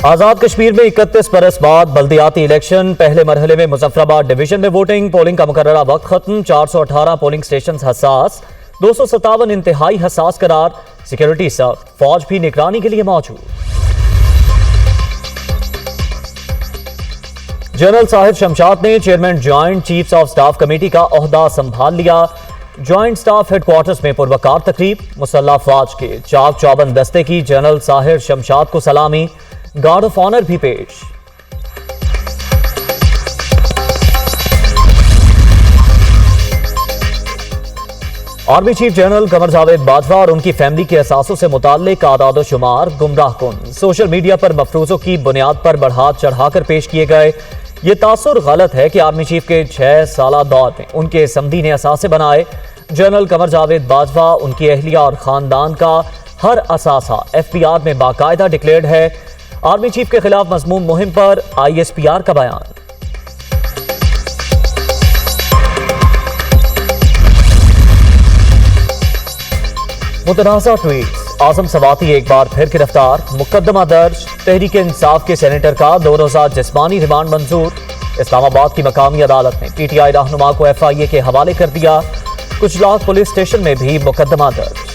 आजाद कश्मीर में 31 बरस बाद बल्दियाती इलेक्शन। पहले मरहले में मुजफ्फराबाद डिवीजन में वोटिंग का मुकर्ररा वक्त खत्म। 418 पोलिंग स्टेशन हसास, 257 इंतहाई हसास करार। सिक्योरिटी सख्त, फौज भी निगरानी के लिए मौजूद। जनरल साहिब शमशाद ने chairman joint chiefs of staff committee का ओहदा संभाल लिया। ज्वाइंट स्टाफ हेडक्वार्टर्स में पुरवकार तकरीब। मुसल्ला फौज के चाक चौबंद दस्ते की जनरल साहिब शमशाद को सलामी, गार्ड ऑफ ऑनर भी पेश। Army chief general Qamar Javed Bajwa और उनकी फैमिली के असासों से मुताल्लिक आदाद शुमार गुमराह कुन। सोशल मीडिया पर मफरूजों की बुनियाद पर बढ़ा चढ़ाकर पेश किए गए। ये तासुर गलत है कि आर्मी चीफ के 6 साला दौर में उनके समधी ने असासे बनाए। जनरल कमर जावेद बाजवा, उनकी अहलिया और खानदान का हर असासा FPR में बाकायदा डिक्लेयर्ड है। आर्मी चीफ के खिलाफ मजमूम मुहिम पर ISPR का बयान। मुतनाज़ा ट्वीट्स, आजम सवाती एक बार फिर गिरफ्तार। मुकदमा दर्ज, तहरीक इंसाफ के सेनेटर का 2 रोज़ा जिस्मानी रिमांड मंजूर। इस्लामाबाद की मकामी अदालत ने PTI रहनुमा को FIA के हवाले कर दिया। कुचलाग पुलिस स्टेशन में भी मुकदमा दर्ज।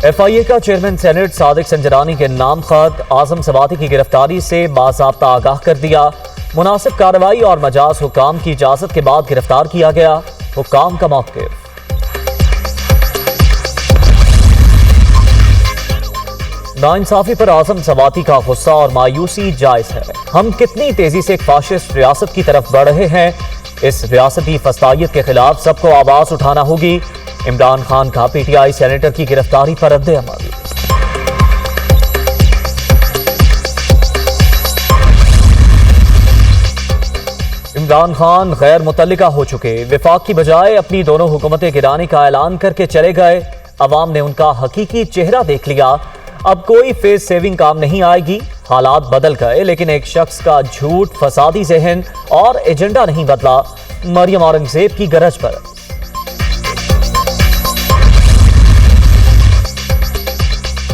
FIA का चेयरमैन सेनेट सादिक संजरानी के नाम खत। आजम सवाती की गिरफ्तारी से बाज़ाब्ता आगाह कर दिया। मुनासिब कार्रवाई और मजाज हुकाम की इजाजत के बाद गिरफ्तार किया गया। हुकाम का मौक़िफ़। नाइंसाफी पर आजम सवाती का गुस्सा और मायूसी जायज है। हम कितनी तेजी से एक फाशिस्ट रियासत की तरफ बढ़ रहे हैं। इस रियासती फसादियत के खिलाफ सबको आवाज उठाना होगी। इमरान खान का PTI सेनेटर की गिरफ्तारी पर रद्द-ए-अमल। इमरान खान गैर मुतल्लिका हो चुके। विफाक की बजाय अपनी दोनों हुकूमतें गिराने का ऐलान करके चले गए। अवाम ने उनका हकीकी चेहरा देख लिया। अब कोई फेस सेविंग काम नहीं आएगी। हालात बदल गए, लेकिन एक शख्स का झूठ, फसादी जहन और एजेंडा नहीं बदला। मरियम औरंगजेब की गरज पर।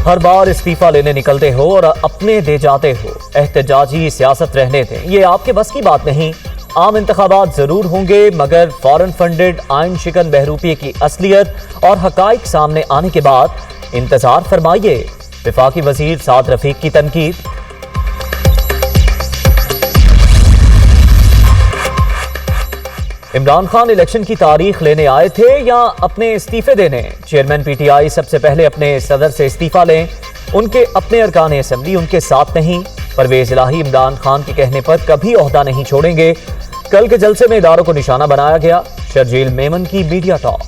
हर बार इस्तीफा लेने निकलते हो और अपने दे जाते हो। एहतजाजी सियासत रहने दें, ये आपके बस की बात नहीं। आम इंतखाबात जरूर होंगे, मगर फॉरेन फंडेड आइन शिकन बहरूपी की असलियत और हकाइक सामने आने के बाद इंतजार फरमाइए। विफाकी वजीर साद रफीक की तनकीद। इमरान खान इलेक्शन की तारीख लेने आए थे या अपने इस्तीफे देने? चेयरमैन PTI सबसे पहले अपने सदर से इस्तीफा लें। उनके अपने अरकान असेंबली उनके साथ नहीं। परवेज इलाही इमरान खान के कहने पर कभी ओहदा नहीं छोड़ेंगे। कल के जलसे में इदारों को निशाना बनाया गया। शर्जील मेमन की मीडिया टॉक।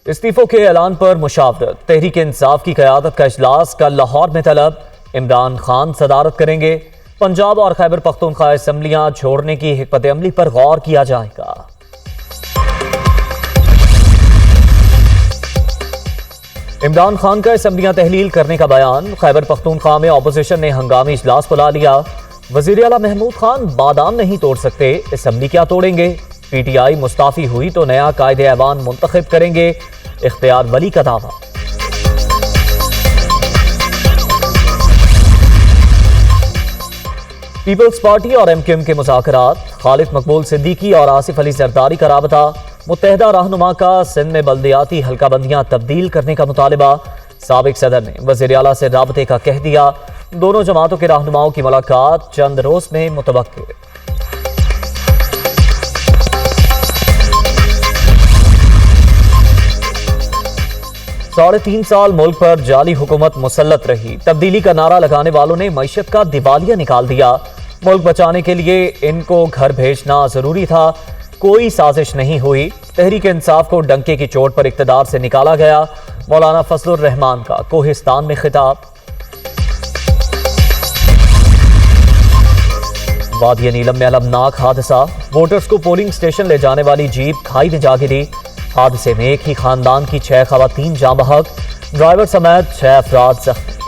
इस्तीफों के ऐलान पर मुशावरत। तहरीक इंसाफ की क़यादत का इजलास कल लाहौर में तलब। इमरान खान सदारत करेंगे। पंजाब और खैबर पख्तूनख्वा असेंबलियां छोड़ने की हिकमत अमली पर गौर किया जाएगा। इमरान खान का असेंबलियां तहलील करने का बयान। खैबर पख्तूनख्वा में अपोजिशन ने हंगामी इजलास बुला लिया। वजीर आला महमूद खान बादाम नहीं तोड़ सकते, असेंबली क्या तोड़ेंगे? PTI मुस्ताफी हुई तो नया कायदे ऐवान मुंतखब करेंगे, इख्तियार वली का दावा। पीपल्स पार्टी और MQM के मुज़ाकरात। खालिद मकबूल सिद्दीकी और आसिफ अली जरदारी का राबता। मुत्तहिदा रहनुमा का सिंध में बल्दियाती हल्काबंदियां तब्दील करने का मुतालिबा। साबिक सदर ने वज़ीर आला से राबते का कह दिया। दोनों जमातों के रहनुमाओं की मुलाकात चंद रोज में मुतवक्किल। 3.5 साल मुल्क पर जाली हुकूमत मुसल्लत रही। तब्दीली का नारा लगाने वालों ने मईशत का दिवालिया निकाल दिया। मुल्क बचाने के लिए इनको घर भेजना जरूरी था। कोई साजिश नहीं हुई। तहरीक इंसाफ को डंके की चोट पर इक्तदार से निकाला गया। मौलाना फजलुर रहमान का कोहिस्तान में खिताब। वादिया नीलम में अलमनाक हादसा। वोटर्स को पोलिंग स्टेशन ले जाने वाली जीप खाई में जा गिरी। हादसे में एक ही खानदान की 6 खवातीन जाँ बहक। ड्राइवर समेत 6 अफराद जख्मी।